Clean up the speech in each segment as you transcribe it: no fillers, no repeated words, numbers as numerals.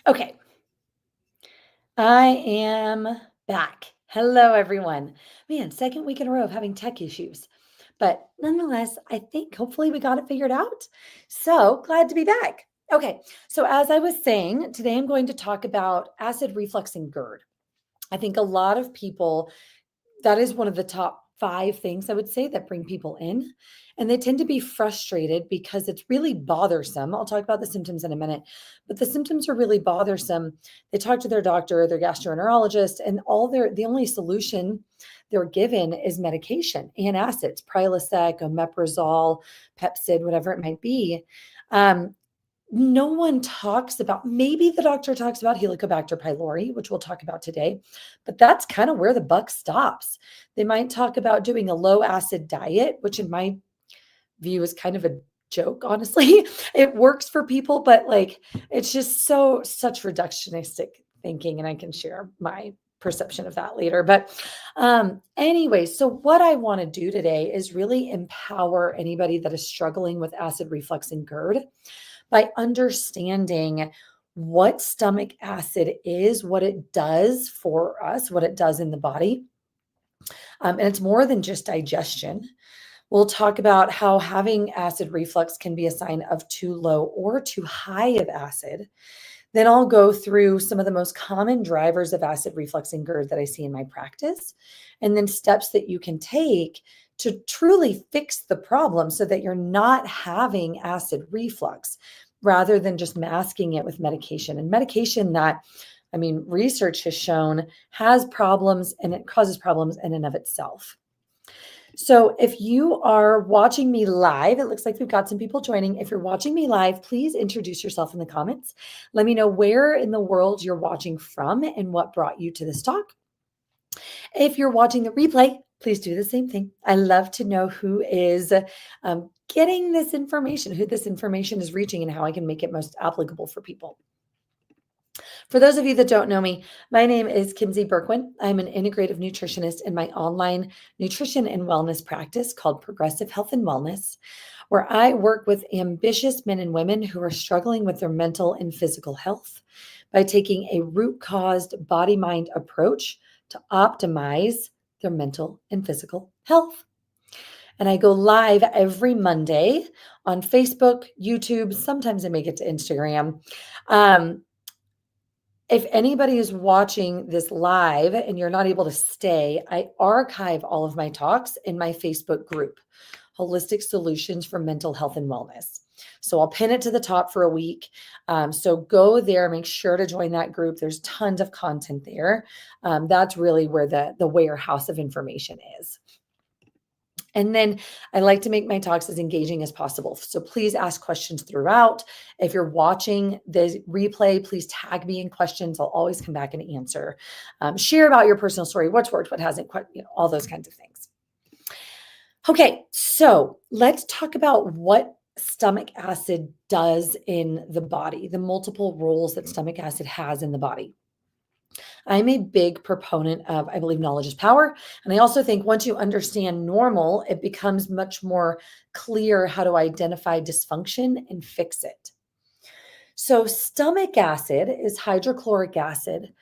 Okay, I am back. Hello, everyone. Man, second week in a row of having tech issues. But nonetheless, I think hopefully we got it figured out. So glad to be back. Okay, so as I was saying, today I'm going to talk about acid reflux and GERD. I think a lot of people that is one of the top 5 things I would say that bring people in, and they tend to be frustrated because it's really bothersome. I'll talk about the symptoms in a minute, but the symptoms are really bothersome. They talk to their doctor, their gastroenterologist, and the only solution they're given is medication, antacids, Prilosec, omeprazole, Pepcid, whatever it might be. Um, no one talks about, maybe the doctor talks about Helicobacter pylori, which we'll talk about today, but that's kind of where the buck stops. They might talk about doing a low acid diet, which in my view is kind of a joke, honestly. It works for people, but like it's just such reductionistic thinking, and I can share my perception of that later. But anyway, so what I want to do today is really empower anybody that is struggling with acid reflux and GERD by understanding what stomach acid is, what it does for us, what it does in the body. And it's more than just digestion. We'll talk about how having acid reflux can be a sign of too low or too high of acid. Then I'll go through some of the most common drivers of acid reflux and GERD that I see in my practice, and then steps that you can take to truly fix the problem so that you're not having acid reflux rather than just masking it with medication. And medication that, I mean, research has shown has problems and it causes problems in and of itself. So if you are watching me live, it looks like we've got some people joining. If you're watching me live, please introduce yourself in the comments. Let me know where in the world you're watching from and what brought you to this talk. If you're watching the replay, please do the same thing. I love to know who is getting this information, who this information is reaching, and how I can make it most applicable for people. For those of you that don't know me, my name is Kinsey Berkwin. I'm an integrative nutritionist in my online nutrition and wellness practice called Progressive Health and Wellness, where I work with ambitious men and women who are struggling with their mental and physical health by taking a root-caused body-mind approach to optimize their mental and physical health. And I go live every Monday on Facebook, YouTube. Sometimes I make it to Instagram. If anybody is watching this live and you're not able to stay, I archive all of my talks in my Facebook group, Holistic Solutions for Mental Health and Wellness. So I'll pin it to the top for a week. So go there, make sure to join that group. There's tons of content there. That's really where the warehouse of information is. And then I like to make my talks as engaging as possible. So please ask questions throughout. If you're watching the replay, please tag me in questions. I'll always come back and answer. Share about your personal story, what's worked, what hasn't, all those kinds of things. Okay, so let's talk about what stomach acid does in the body, the multiple roles that stomach acid has in the body. I'm a big proponent of, I believe knowledge is power. And I also think once you understand normal, it becomes much more clear how to identify dysfunction and fix it. So stomach acid is hydrochloric acid.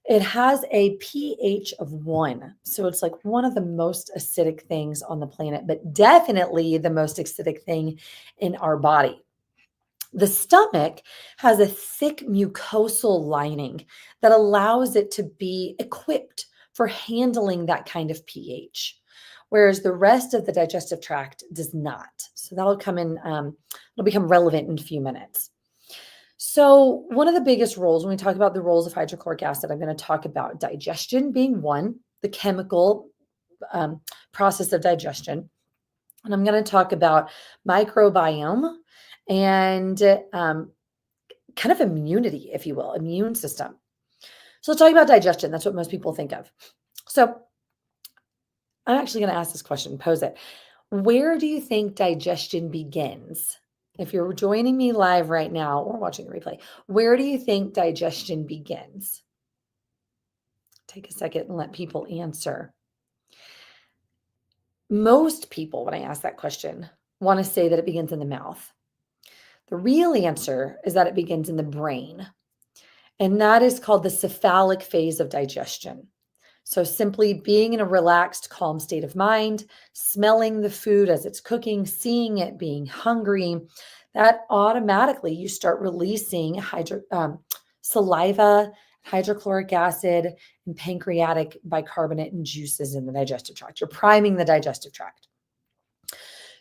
It has a pH of 1. So it's like one of the most acidic things on the planet, but definitely the most acidic thing in our body. The stomach has a thick mucosal lining that allows it to be equipped for handling that kind of pH, whereas the rest of the digestive tract does not. So that'll come in, it'll become relevant in a few minutes. So one of the biggest roles, when we talk about the roles of hydrochloric acid, I'm going to talk about digestion being one, the chemical process of digestion. And I'm going to talk about microbiome and kind of immunity, if you will, immune system. So let's talk about digestion. That's what most people think of. So I'm actually going to ask this question, pose it. Where do you think digestion begins? If you're joining me live right now or watching the replay, where do you think digestion begins? Take a second and let people answer. Most people, when I ask that question, want to say that it begins in the mouth. The real answer is that it begins in the brain. And that is called the cephalic phase of digestion. So simply being in a relaxed, calm state of mind, smelling the food as it's cooking, seeing it, being hungry, that automatically you start releasing saliva, hydrochloric acid, and pancreatic bicarbonate and juices in the digestive tract. You're priming the digestive tract.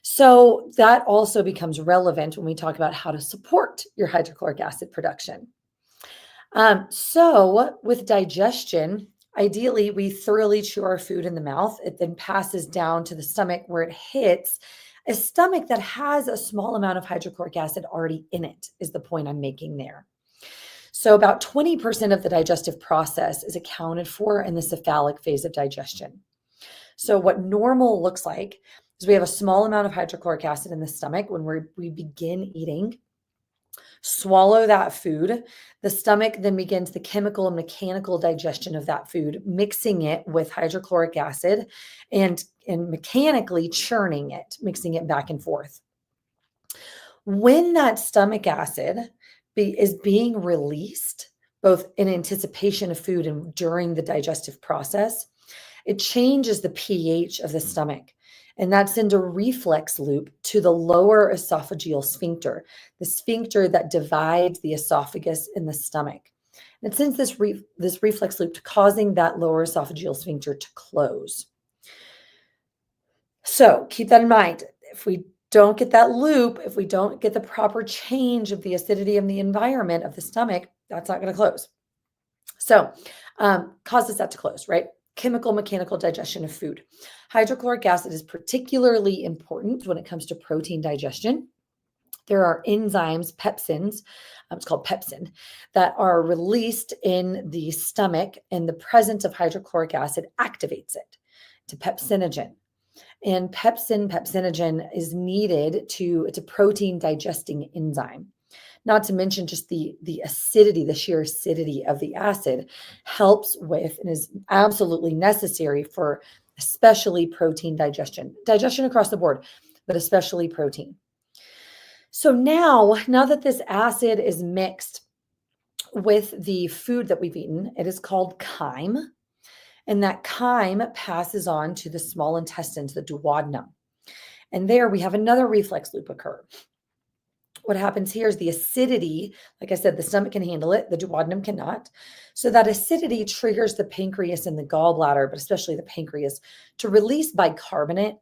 So that also becomes relevant when we talk about how to support your hydrochloric acid production. So with digestion, ideally, we thoroughly chew our food in the mouth. It then passes down to the stomach where it hits a stomach that has a small amount of hydrochloric acid already in it, is the point I'm making there. So about 20% of the digestive process is accounted for in the cephalic phase of digestion. So what normal looks like is we have a small amount of hydrochloric acid in the stomach when we begin eating. Swallow that food. The stomach then begins the chemical and mechanical digestion of that food, mixing it with hydrochloric acid and mechanically churning it, mixing it back and forth. When that stomach acid is being released, both in anticipation of food and during the digestive process, it changes the pH of the stomach. And that sends a reflex loop to the lower esophageal sphincter, the sphincter that divides the esophagus and the stomach. And it sends this reflex loop to causing that lower esophageal sphincter to close. So keep that in mind. If we don't get that loop, if we don't get the proper change of the acidity of the environment of the stomach, that's not going to close. So causes that to close, right? Chemical, mechanical digestion of food. Hydrochloric acid is particularly important when it comes to protein digestion. There are enzymes, pepsins, it's called pepsin, that are released in the stomach, and the presence of hydrochloric acid activates it to pepsinogen. And pepsinogen is needed it's a protein digesting enzyme. Not to mention just the acidity, the sheer acidity of the acid helps with and is absolutely necessary for especially protein digestion across the board, but especially protein. So now that this acid is mixed with the food that we've eaten, it is called chyme. And that chyme passes on to the small intestines, the duodenum. And there we have another reflex loop occur. What happens here is the acidity, like I said, the stomach can handle it, the duodenum cannot. So that acidity triggers the pancreas and the gallbladder, but especially the pancreas, to release bicarbonate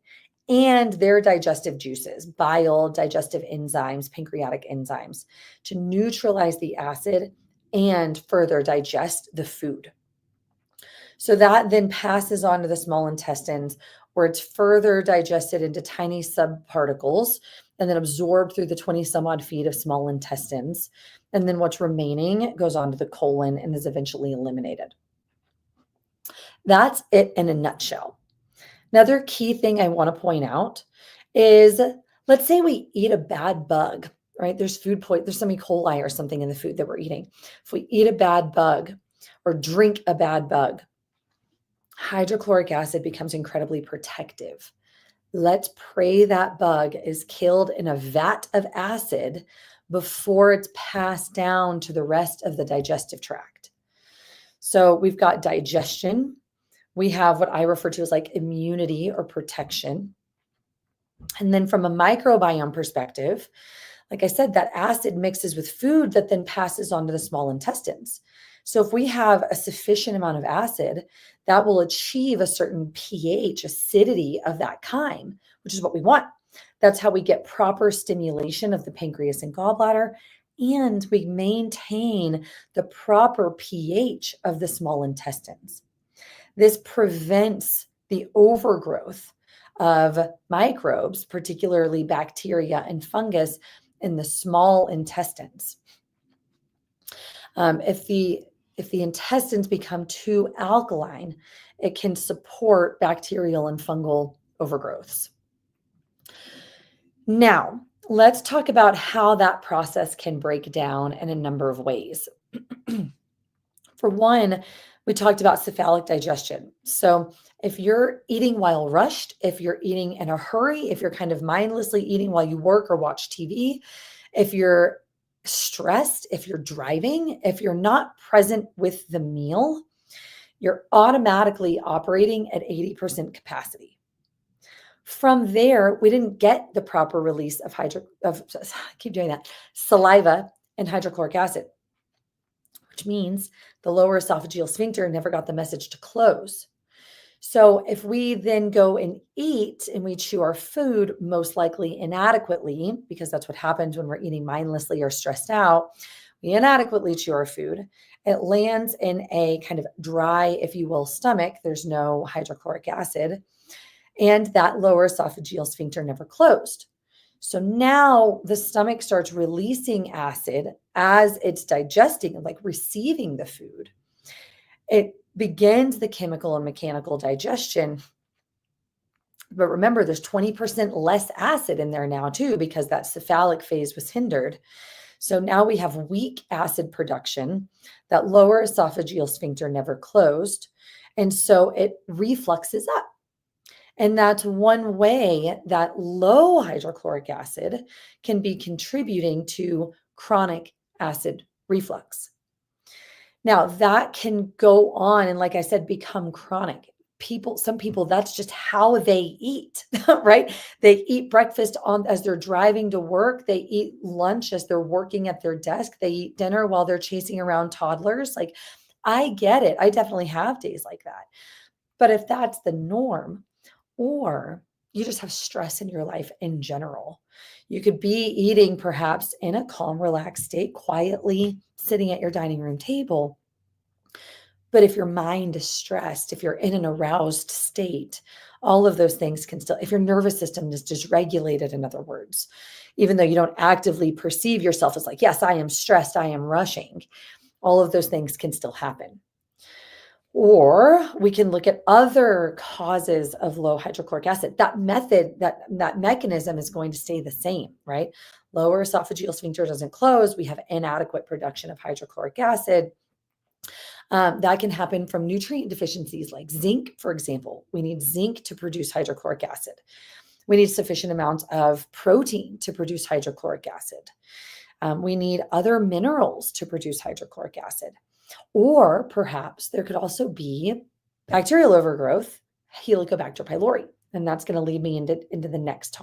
and their digestive juices, bile, digestive enzymes, pancreatic enzymes, to neutralize the acid and further digest the food. So that then passes on to the small intestines, where it's further digested into tiny subparticles and then absorbed through the 20 some odd feet of small intestines. And then what's remaining goes on to the colon and is eventually eliminated. That's it in a nutshell. Another key thing I want to point out is, let's say we eat a bad bug, right? There's some E. coli or something in the food that we're eating. If we eat a bad bug or drink a bad bug, hydrochloric acid becomes incredibly protective. Let's pray that bug is killed in a vat of acid before it's passed down to the rest of the digestive tract. So we've got digestion. We have what I refer to as like immunity or protection. And then from a microbiome perspective, like I said, that acid mixes with food that then passes on to the small intestines. So if we have a sufficient amount of acid, that will achieve a certain pH, acidity of that chyme, which is what we want. That's how we get proper stimulation of the pancreas and gallbladder, and we maintain the proper pH of the small intestines. This prevents the overgrowth of microbes, particularly bacteria and fungus, in the small intestines. If the intestines become too alkaline, it can support bacterial and fungal overgrowths. Now, let's talk about how that process can break down in a number of ways. For one, we talked about cephalic digestion. So if you're eating while rushed, if you're eating in a hurry, if you're kind of mindlessly eating while you work or watch TV, if you're stressed, if you're driving, if you're not present with the meal, you're automatically operating at 80% capacity. From there, we didn't get the proper release of saliva and hydrochloric acid, which means the lower esophageal sphincter never got the message to close. So if we then go and eat and we chew our food, most likely inadequately, because that's what happens when we're eating mindlessly or stressed out, we inadequately chew our food. It lands in a kind of dry, if you will, stomach. There's no hydrochloric acid. And that lower esophageal sphincter never closed. So now the stomach starts releasing acid as it's digesting, like receiving the food. It begins the chemical and mechanical digestion. But remember, there's 20% less acid in there now too, because that cephalic phase was hindered. So now we have weak acid production. That lower esophageal sphincter never closed. And so it refluxes up. And that's one way that low hydrochloric acid can be contributing to chronic acid reflux. Now, that can go on and, like I said, become chronic. Some people, that's just how they eat, right? They eat breakfast as they're driving to work. They eat lunch as they're working at their desk. They eat dinner while they're chasing around toddlers. Like, I get it. I definitely have days like that. But if that's the norm, or you just have stress in your life in general, you could be eating perhaps in a calm, relaxed state, quietly sitting at your dining room table. But if your mind is stressed, if you're in an aroused state, all of those things can still, if your nervous system is dysregulated, in other words, even though you don't actively perceive yourself as like, yes, I am stressed, I am rushing, all of those things can still happen. Or we can look at other causes of low hydrochloric acid. That mechanism is going to stay the same, right? Lower esophageal sphincter doesn't close. We have inadequate production of hydrochloric acid. That can happen from nutrient deficiencies like zinc, for example. We need zinc to produce hydrochloric acid. We need sufficient amounts of protein to produce hydrochloric acid. We need other minerals to produce hydrochloric acid. Or perhaps there could also be bacterial overgrowth, Helicobacter pylori. And that's going to lead me into the next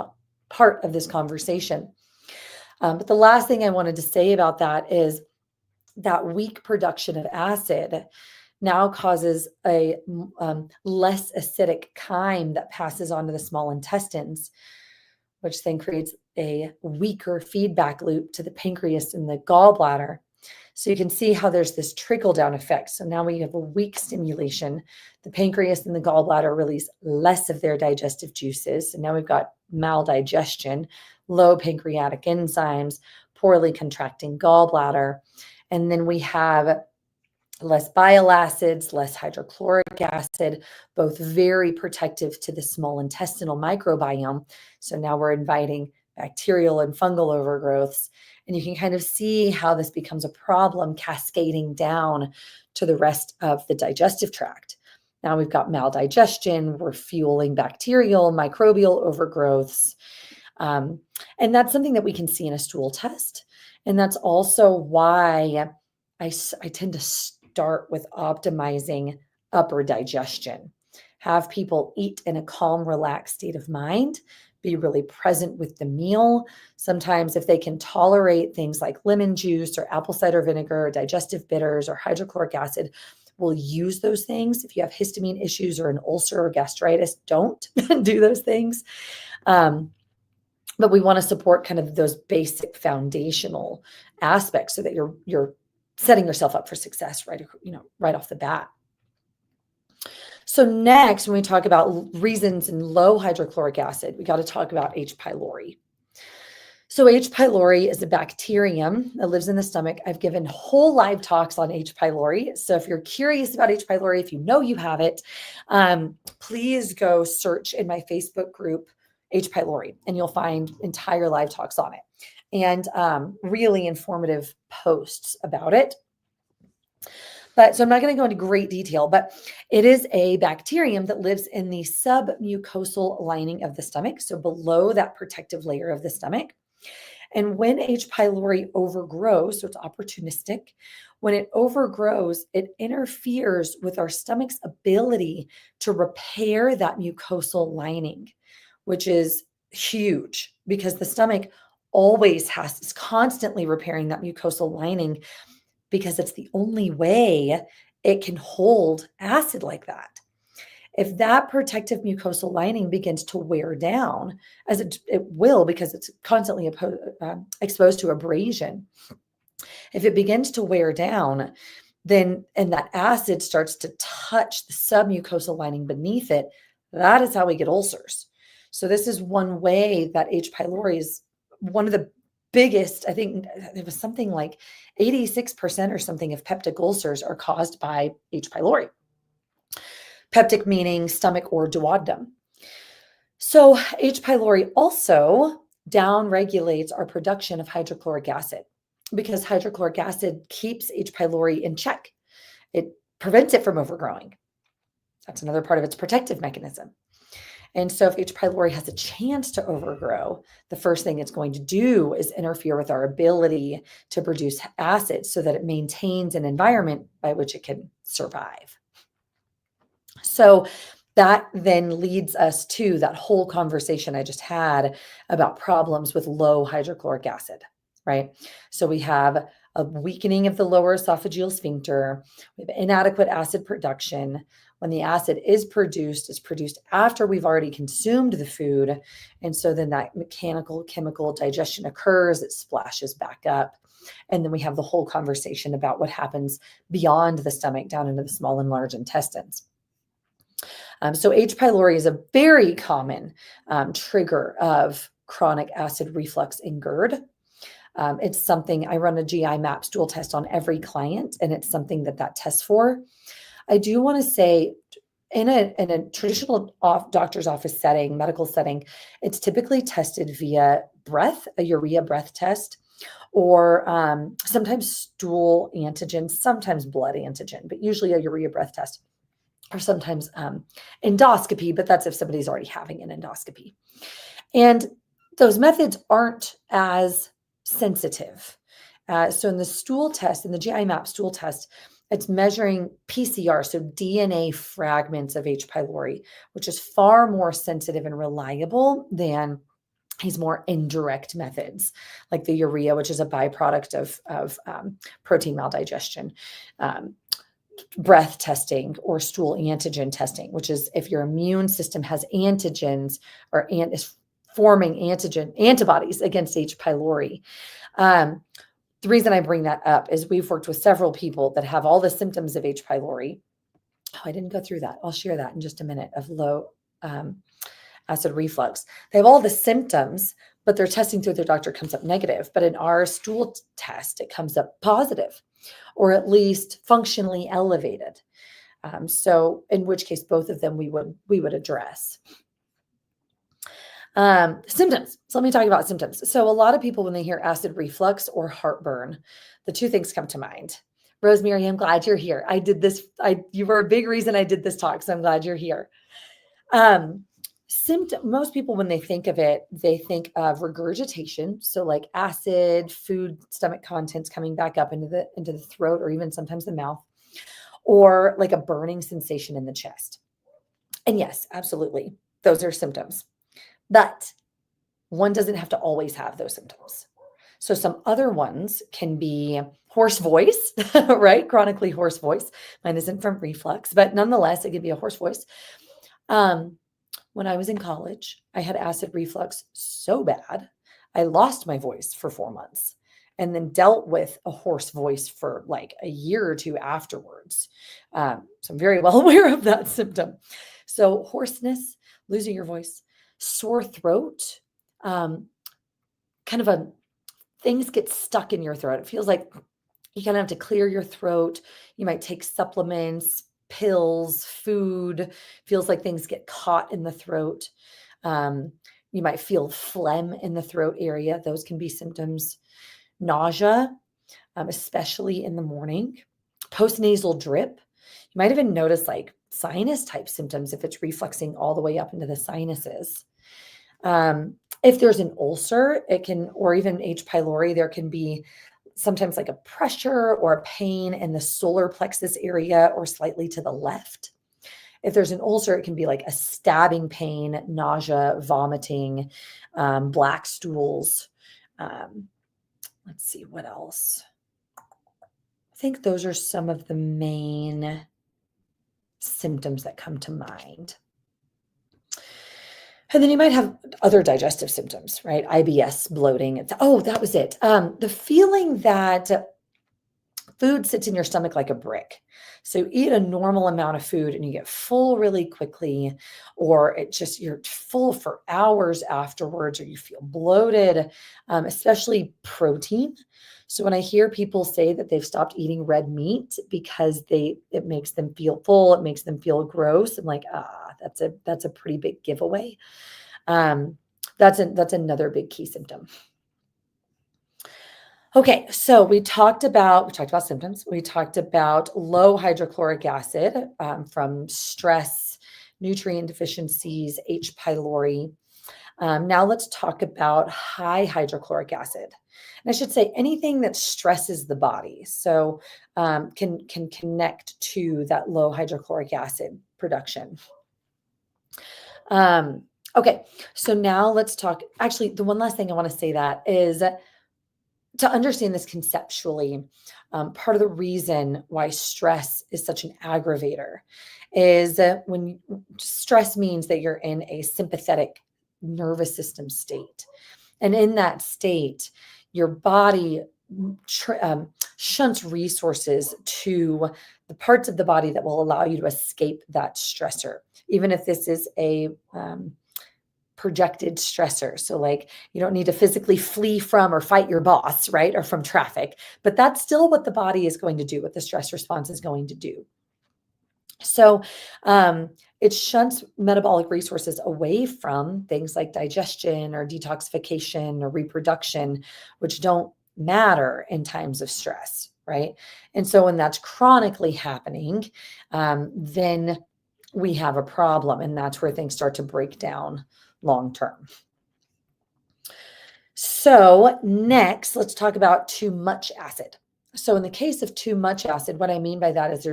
part of this conversation. But the last thing I wanted to say about that is that weak production of acid now causes a less acidic chyme that passes on to the small intestines, which then creates a weaker feedback loop to the pancreas and the gallbladder. So you can see how there's this trickle-down effect. So now we have a weak stimulation. The pancreas and the gallbladder release less of their digestive juices. And now we've got maldigestion, low pancreatic enzymes, poorly contracting gallbladder. And then we have less bile acids, less hydrochloric acid, both very protective to the small intestinal microbiome. So now we're inviting bacterial and fungal overgrowths. And you can kind of see how this becomes a problem cascading down to the rest of the digestive tract. Now we've got maldigestion, we're fueling bacterial, microbial overgrowths. And that's something that we can see in a stool test. And that's also why I tend to start with optimizing upper digestion. Have people eat in a calm, relaxed state of mind, be really present with the meal. Sometimes if they can tolerate things like lemon juice or apple cider vinegar or digestive bitters or hydrochloric acid, we'll use those things. If you have histamine issues or an ulcer or gastritis, don't do those things. But we want to support kind of those basic foundational aspects so that you're setting yourself up for success right off the bat. So next, when we talk about reasons in low hydrochloric acid, we got to talk about H. pylori. So H. pylori is a bacterium that lives in the stomach. I've given whole live talks on H. pylori. So if you're curious about H. pylori, if you know you have it, please go search in my Facebook group, H. pylori, and you'll find entire live talks on it and really informative posts about it. So I'm not going to go into great detail, but it is a bacterium that lives in the submucosal lining of the stomach, so below that protective layer of the stomach. And when H. pylori overgrows, so it's opportunistic, when it overgrows, it interferes with our stomach's ability to repair that mucosal lining, which is huge because the stomach is constantly repairing that mucosal lining because it's the only way it can hold acid like that. If that protective mucosal lining begins to wear down, as it will because it's constantly exposed to abrasion, if it begins to wear down, then and that acid starts to touch the submucosal lining beneath it, that is how we get ulcers. So this is one way that H. pylori is one of the biggest. I think it was something like 86% or something of peptic ulcers are caused by H. pylori. Peptic meaning stomach or duodenum. So H. pylori also downregulates our production of hydrochloric acid because hydrochloric acid keeps H. pylori in check. It prevents it from overgrowing. That's another part of its protective mechanism. And so if H. pylori has a chance to overgrow, the first thing it's going to do is interfere with our ability to produce acid so that it maintains an environment by which it can survive. So that then leads us to that whole conversation I just had about problems with low hydrochloric acid, right? So we have a weakening of the lower esophageal sphincter. We have inadequate acid production. When the acid is produced, it's produced after we've already consumed the food. And so then that mechanical chemical digestion occurs, it splashes back up. And then we have the whole conversation about what happens beyond the stomach down into the small and large intestines. So H. pylori is a very common trigger of chronic acid reflux in GERD. It's something I run a GI map stool test on every client, and it's something that tests for. I do want to say in a traditional doctor's office setting, medical setting, it's typically tested via breath, a urea breath test, or sometimes stool antigen, sometimes blood antigen, but usually a urea breath test. Or sometimes endoscopy, but that's if somebody's already having an endoscopy. And those methods aren't as sensitive. So in the stool test, in the GI map stool test, it's measuring PCR, so DNA fragments of H. pylori, which is far more sensitive and reliable than these more indirect methods, like the urea, which is a byproduct of protein maldigestion. Breath testing or stool antigen testing, which is if your immune system has antigens or is forming antibodies against H. pylori. The reason I bring that up is we've worked with several people that have all the symptoms of H. pylori. Oh, I didn't go through that. I'll share that in just a minute of low acid reflux. They have all the symptoms, but their testing through their doctor comes up negative. But in our stool test, it comes up positive, or at least functionally elevated. So in which case, both of them we would address. Symptoms. So let me talk about symptoms. So a lot of people, when they hear acid reflux or heartburn, the two things come to mind. Rosemary, I'm glad you're here. I did this. You were a big reason I did this talk, so I'm glad you're here. Most people, when they think of it, they think of regurgitation. So like acid, food, stomach contents coming back up into the throat, or even sometimes the mouth, or like a burning sensation in the chest. And yes, absolutely, those are symptoms. But one doesn't have to always have those symptoms. So some other ones can be hoarse voice, right? Chronically hoarse voice. Mine isn't from reflux, but nonetheless, it could be a hoarse voice. When I was in college, I had acid reflux so bad, I lost my voice for 4 months and then dealt with a hoarse voice for like a year or two afterwards. So I'm very well aware of that symptom. So hoarseness, losing your voice, sore throat, things get stuck in your throat. It feels like you kind of have to clear your throat. You might take supplements, pills, food. Feels like things get caught in the throat. You might feel phlegm in the throat area. Those can be symptoms. Nausea, especially in the morning. Postnasal drip. You might even notice like sinus type symptoms if it's refluxing all the way up into the sinuses. If there's an ulcer, it can, or even H. pylori, there can be sometimes like a pressure or a pain in the solar plexus area or slightly to the left. If there's an ulcer, it can be like a stabbing pain, nausea, vomiting, black stools. Let's see what else. I think those are some of the main symptoms that come to mind. And then you might have other digestive symptoms, right? IBS, bloating. Oh, that was it. The feeling that food sits in your stomach like a brick. So eat a normal amount of food and you get full really quickly, or you're full for hours afterwards, or you feel bloated, especially protein. So when I hear people say that they've stopped eating red meat because it makes them feel full, it makes them feel gross, I'm like, that's a pretty big giveaway. That's another big key symptom. Okay, so we talked about symptoms. We talked about low hydrochloric acid from stress, nutrient deficiencies, H. pylori. Now let's talk about high hydrochloric acid. And I should say anything that stresses the body, so can connect to that low hydrochloric acid production. Okay, so now let's talk. Actually, the one last thing I want to say that is, to understand this conceptually, part of the reason why stress is such an aggravator is that when stress means that you're in a sympathetic nervous system state. And in that state, your body shunts resources to the parts of the body that will allow you to escape that stressor, even if this is a projected stressor. So like you don't need to physically flee from or fight your boss, right? Or from traffic, but that's still what the body is going to do, what the stress response is going to do. So it shunts metabolic resources away from things like digestion or detoxification or reproduction, which don't matter in times of stress, right? And so when that's chronically happening, then we have a problem, and that's where things start to break down long term. So next, let's talk about too much acid. So in the case of too much acid, what I mean by that is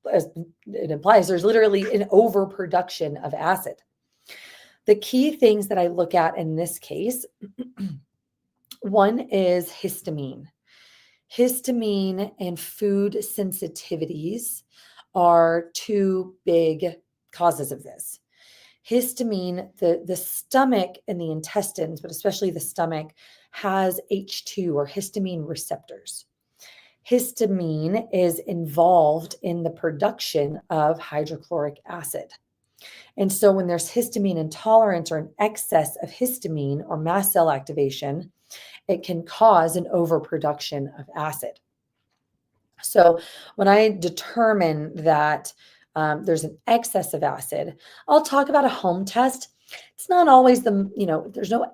as it implies, there's literally an overproduction of acid. The key things that I look at in this case, one is histamine. Histamine and food sensitivities are two big causes of this. Histamine, the stomach and the intestines, but especially the stomach, has H2 or histamine receptors. Histamine is involved in the production of hydrochloric acid. And so when there's histamine intolerance or an excess of histamine or mast cell activation, it can cause an overproduction of acid. So when I determine that there's an excess of acid, I'll talk about a home test. It's not always there's no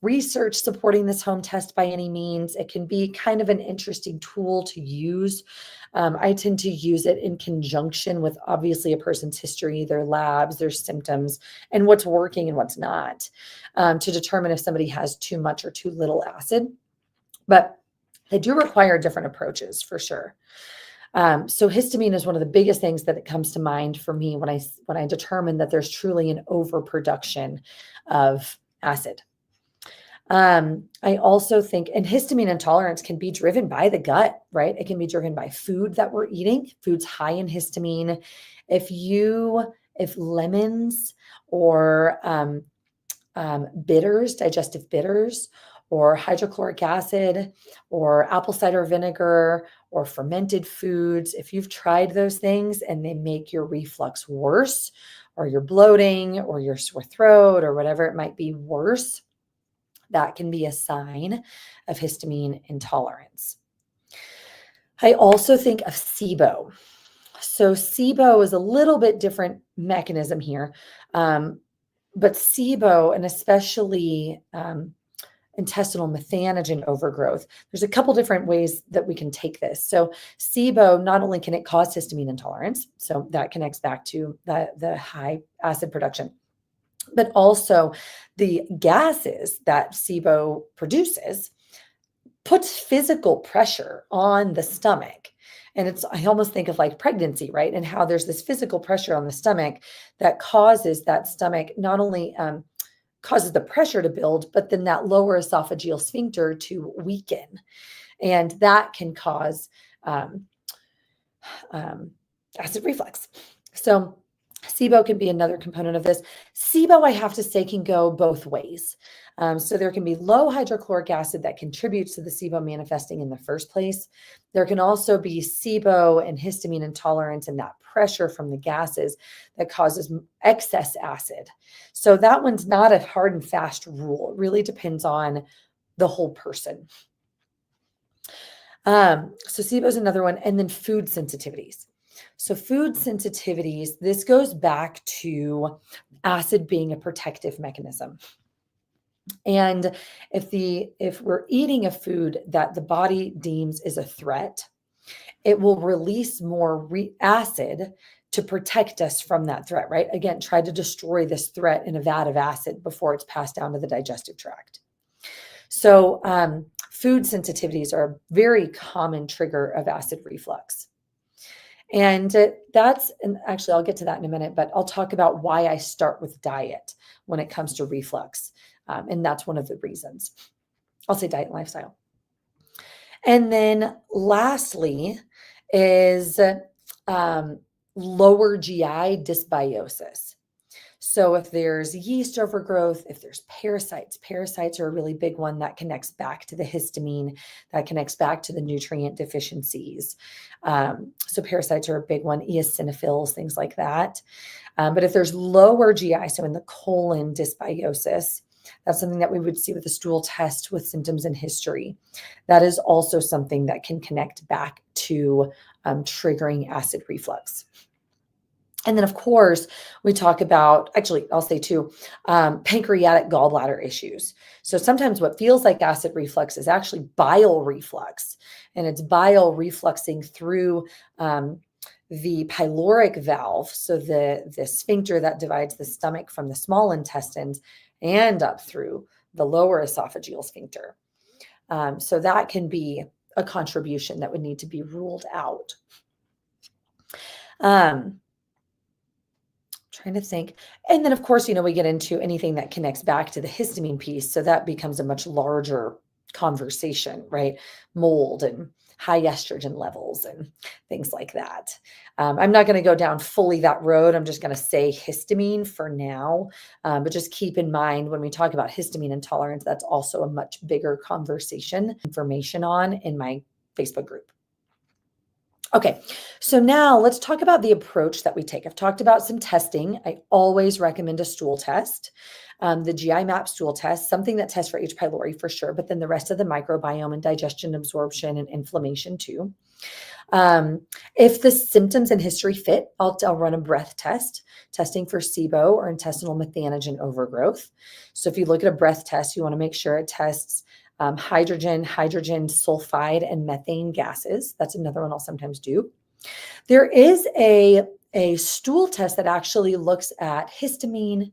research supporting this home test by any means. It can be kind of an interesting tool to use. I tend to use it in conjunction with obviously a person's history, their labs, their symptoms, and what's working and what's not, to determine if somebody has too much or too little acid. But they do require different approaches for sure. So histamine is one of the biggest things that it comes to mind for me when I determine that there's truly an overproduction of acid. I also think, and histamine intolerance can be driven by the gut, right? It can be driven by food that we're eating, foods high in histamine. If lemons or bitters, digestive bitters, or hydrochloric acid, or apple cider vinegar, or fermented foods, if you've tried those things and they make your reflux worse, or your bloating, or your sore throat, or whatever it might be worse, that can be a sign of histamine intolerance. I also think of SIBO. So SIBO is a little bit different mechanism here, but SIBO, and especially intestinal methanogen overgrowth, there's a couple different ways that we can take this. So SIBO, not only can it cause histamine intolerance, so that connects back to the high acid production, But also the gases that SIBO produces puts physical pressure on the stomach. And I almost think of like pregnancy, right? And how there's this physical pressure on the stomach that causes that stomach not only causes the pressure to build, but then that lower esophageal sphincter to weaken. And that can cause um, acid reflux. So SIBO can be another component of this. SIBO, I have to say, can go both ways. So there can be low hydrochloric acid that contributes to the SIBO manifesting in the first place. There can also be SIBO and histamine intolerance and that pressure from the gases that causes excess acid. So that one's not a hard and fast rule. It really depends on the whole person. So SIBO is another one, and then food sensitivities. So food sensitivities, this goes back to acid being a protective mechanism. And if we're eating a food that the body deems is a threat, it will release more acid to protect us from that threat, right? Again, try to destroy this threat in a vat of acid before it's passed down to the digestive tract. So food sensitivities are a very common trigger of acid reflux. And actually, I'll get to that in a minute, but I'll talk about why I start with diet when it comes to reflux. And that's one of the reasons. I'll say diet and lifestyle. And then lastly is lower GI dysbiosis. So if there's yeast overgrowth, if there's parasites are a really big one that connects back to the histamine, that connects back to the nutrient deficiencies. So parasites are a big one, eosinophils, things like that. But if there's lower GI, so in the colon dysbiosis, that's something that we would see with a stool test with symptoms and history. That is also something that can connect back to triggering acid reflux. And then, of course, we talk about, actually, I'll say too, pancreatic gallbladder issues. So sometimes what feels like acid reflux is actually bile reflux, and it's bile refluxing through the pyloric valve, so the sphincter that divides the stomach from the small intestines, and up through the lower esophageal sphincter. So that can be a contribution that would need to be ruled out. Trying to think. And then, of course, we get into anything that connects back to the histamine piece. So that becomes a much larger conversation, right? Mold and high estrogen levels and things like that. I'm not going to go down fully that road. I'm just going to say histamine for now. But just keep in mind when we talk about histamine intolerance, that's also a much bigger conversation information on in my Facebook group. Okay, so now let's talk about the approach that we take. I've talked about some testing. I always recommend a stool test, the GI map stool test, something that tests for H. pylori for sure, but then the rest of the microbiome and digestion, absorption, and inflammation too. If the symptoms and history fit, I'll run a breath test, testing for SIBO or intestinal methanogen overgrowth. So if you look at a breath test, you want to make sure it tests hydrogen sulfide, and methane gases. That's another one I'll sometimes do. There is a stool test that actually looks at histamine,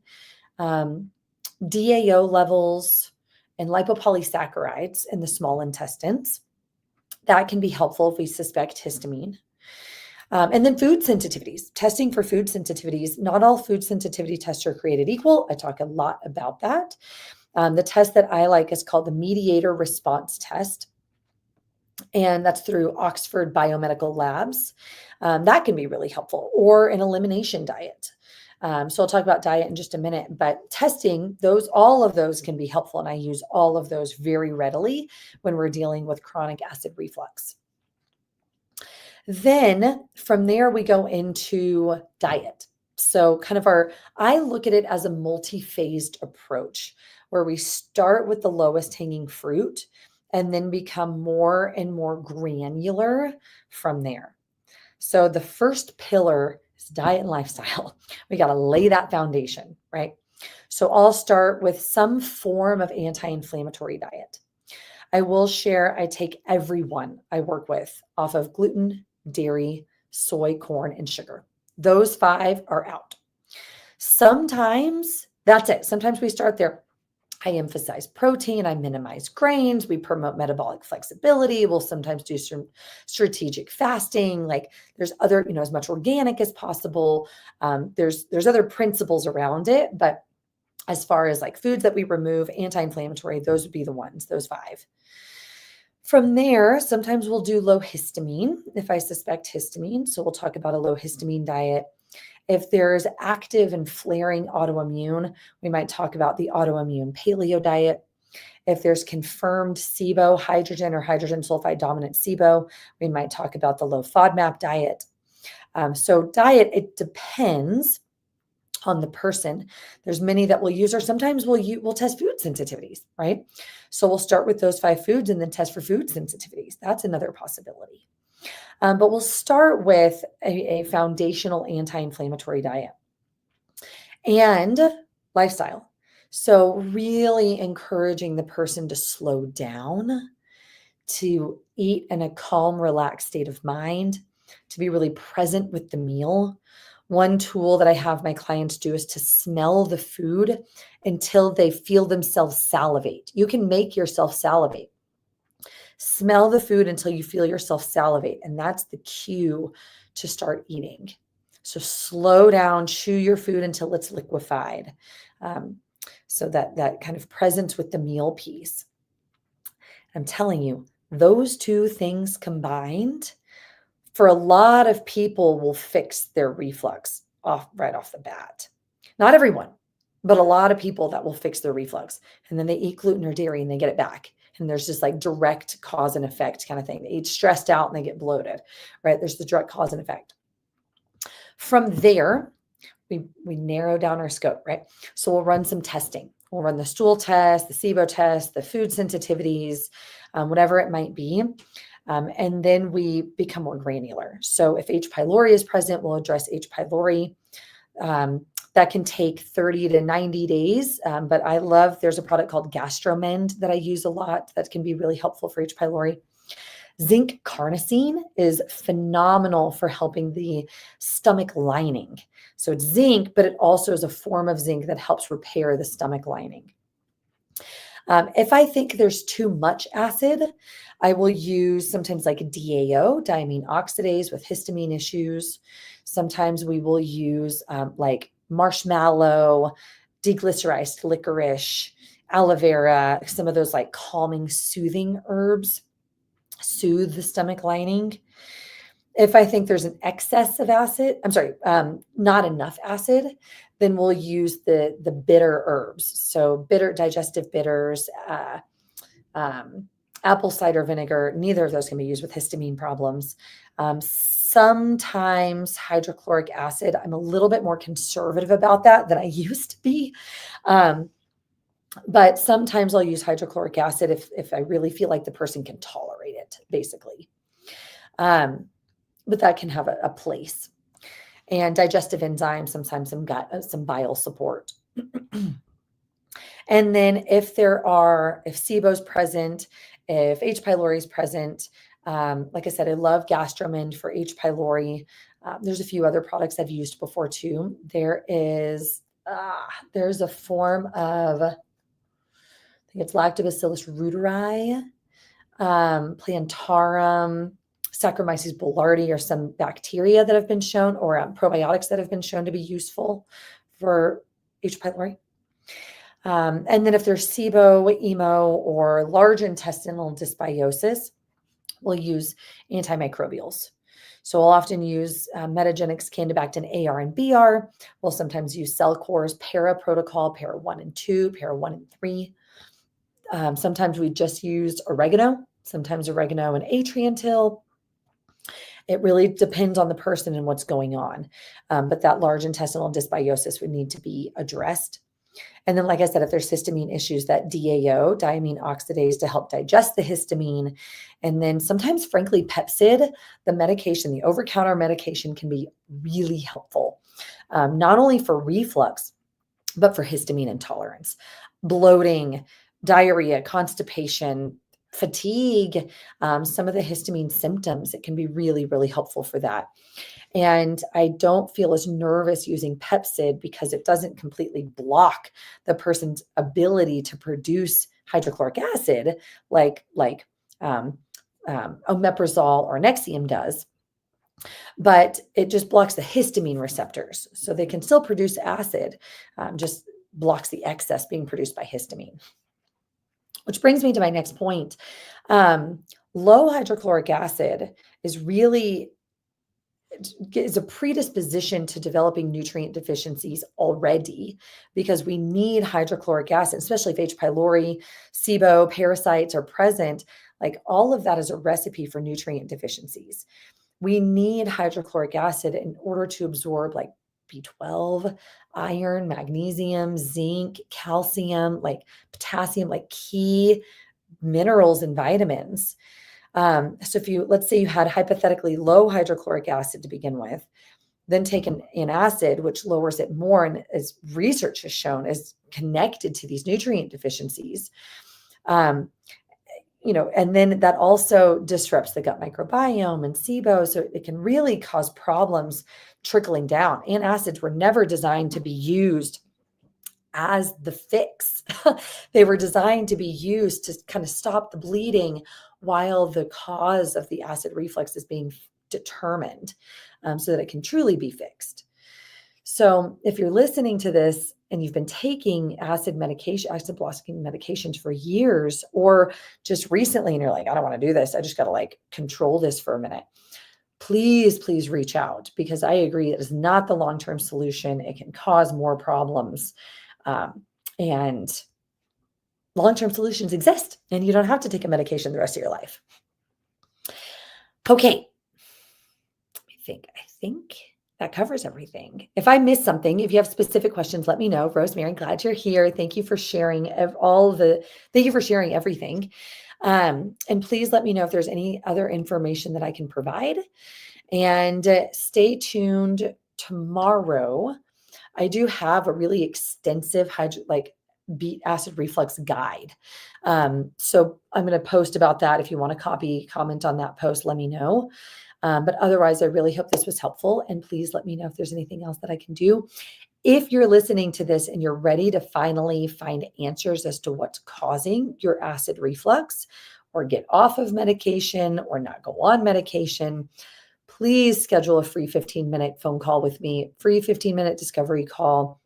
DAO levels, and lipopolysaccharides in the small intestines. That can be helpful if we suspect histamine. And then food sensitivities, testing for food sensitivities. Not all food sensitivity tests are created equal. I talk a lot about that. The test that I like is called the mediator response test. And that's through Oxford Biomedical Labs. That can be really helpful, or an elimination diet. So I'll talk about diet in just a minute, but testing all of those can be helpful. And I use all of those very readily when we're dealing with chronic acid reflux. Then from there, we go into diet. So I look at it as a multi-phased approach where we start with the lowest hanging fruit and then become more and more granular from there. So the first pillar is diet and lifestyle. We got to lay that foundation, right? So I'll start with some form of anti-inflammatory diet. I will share, I take everyone I work with off of gluten, dairy, soy, corn, and sugar. Those 5 are out. Sometimes That's it. Sometimes we start there. I emphasize protein, I minimize grains, we promote metabolic flexibility. We'll sometimes do some strategic fasting. Like there's other, as much organic as possible. There's other principles around it, but as far as like foods that we remove, anti-inflammatory, those would be the ones, those 5. From there, sometimes we'll do low histamine if I suspect histamine. So we'll talk about a low histamine diet. If there's active and flaring autoimmune, we might talk about the autoimmune paleo diet. If there's confirmed SIBO, hydrogen or hydrogen sulfide dominant SIBO, we might talk about the low FODMAP diet. So diet, it depends on the person. There's many that we'll use, or sometimes we'll test food sensitivities, right? So we'll start with those 5 foods and then test for food sensitivities. That's another possibility. But we'll start with a foundational anti-inflammatory diet and lifestyle. So really encouraging the person to slow down, to eat in a calm, relaxed state of mind, to be really present with the meal. One tool that I have my clients do is to smell the food until they feel themselves salivate. You can make yourself salivate. Smell the food until you feel yourself salivate, and that's the cue to start eating. So slow down, chew your food until it's liquefied. So that kind of presence with the meal piece. I'm telling you, those 2 things combined, for a lot of people, will fix their reflux right off the bat. Not everyone, but a lot of people that will fix their reflux. And then they eat gluten or dairy and they get it back. And there's just like direct cause and effect kind of thing. They eat stressed out and they get bloated, right? There's the direct cause and effect. From there, we narrow down our scope, right? So we'll run some testing. We'll run the stool test, the SIBO test, the food sensitivities, whatever it might be. And then we become more granular. So if H. pylori is present, we'll address H. pylori. That can take 30 to 90 days. But there's a product called Gastromend that I use a lot that can be really helpful for H. pylori. Zinc carnosine is phenomenal for helping the stomach lining. So it's zinc, but it also is a form of zinc that helps repair the stomach lining. If I think there's too much acid, I will use sometimes like DAO, diamine oxidase with histamine issues. Sometimes we will use like marshmallow, deglycerized licorice, aloe vera, some of those like calming, soothing herbs, soothe the stomach lining. If I think there's an excess of acid, not enough acid, then we'll use the bitter herbs. So bitter, digestive bitters, apple cider vinegar, neither of those can be used with histamine problems. Sometimes hydrochloric acid, I'm a little bit more conservative about that than I used to be. But sometimes I'll use hydrochloric acid if I really feel like the person can tolerate it, basically. But that can have a place. And digestive enzymes, sometimes some bile support. And then if SIBO is present, if H. pylori is present, like I said, I love Gastromend for H. pylori. There's a few other products I've used before too. There's a form of, I think it's Lactobacillus reuteri, plantarum, Saccharomyces boulardii, or some bacteria that have been shown, or probiotics that have been shown to be useful for H. pylori. And then if there's SIBO, EMO, or large intestinal dysbiosis, we'll use antimicrobials. So we'll often use Metagenics, Candibactin AR and BR. We'll sometimes use Cellcore's Para protocol, Para 1 and 2, Para 1 and 3. Sometimes we just use oregano, sometimes oregano and Atriantil. It really depends on the person and what's going on. But that large intestinal dysbiosis would need to be addressed. And then, like I said, if there's histamine issues, that DAO, diamine oxidase, to help digest the histamine. And then sometimes, frankly, Pepcid, the medication, the over-counter medication, can be really helpful, not only for reflux, but for histamine intolerance, bloating, diarrhea, constipation, fatigue, some of the histamine symptoms. It can be really, really helpful for that. And I don't feel as nervous using Pepsid because it doesn't completely block the person's ability to produce hydrochloric acid like omeprazole or Nexium does, but it just blocks the histamine receptors. So they can still produce acid, just blocks the excess being produced by histamine. Which brings me to my next point. Low hydrochloric acid is a predisposition to developing nutrient deficiencies already, because we need hydrochloric acid, especially if H. pylori, SIBO, parasites are present. Like, all of that is a recipe for nutrient deficiencies. We need hydrochloric acid in order to absorb like B12, iron, magnesium, zinc, calcium, like potassium, like key minerals and vitamins. So let's say you had hypothetically low hydrochloric acid to begin with, then take an acid, which lowers it more, and as research has shown, is connected to these nutrient deficiencies. And then that also disrupts the gut microbiome and SIBO. So it can really cause problems trickling down. Antacids were never designed to be used as the fix. They were designed to be used to kind of stop the bleeding while the cause of the acid reflux is being determined, so that it can truly be fixed. So if you're listening to this and you've been taking acid blocking medications for years, or just recently, and you're like, I don't want to do this, I just got to like control this for a minute, please reach out, because I agree it is not the long-term solution. It can cause more problems. And long-term solutions exist, and you don't have to take a medication the rest of your life. Okay. I think that covers everything. If I missed something, if you have specific questions, let me know. Rosemary, glad you're here. Thank you for sharing thank you for sharing everything. And please let me know if there's any other information that I can provide. And stay tuned tomorrow. I do have a really extensive acid reflux guide. So I'm going to post about that. If you want to comment on that post, let me know. But otherwise, I really hope this was helpful. And please let me know if there's anything else that I can do. If you're listening to this and you're ready to finally find answers as to what's causing your acid reflux, or get off of medication, or not go on medication, please schedule a free 15-minute phone call with me, free 15-minute discovery call.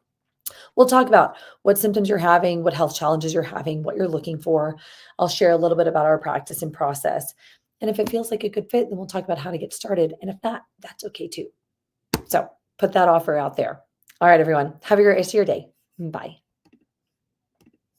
We'll talk about what symptoms you're having, what health challenges you're having, what you're looking for. I'll share a little bit about our practice and process. And if it feels like a good fit, then we'll talk about how to get started. And if not, that's okay too. So put that offer out there. All right, everyone. Have a great rest of your day. Bye.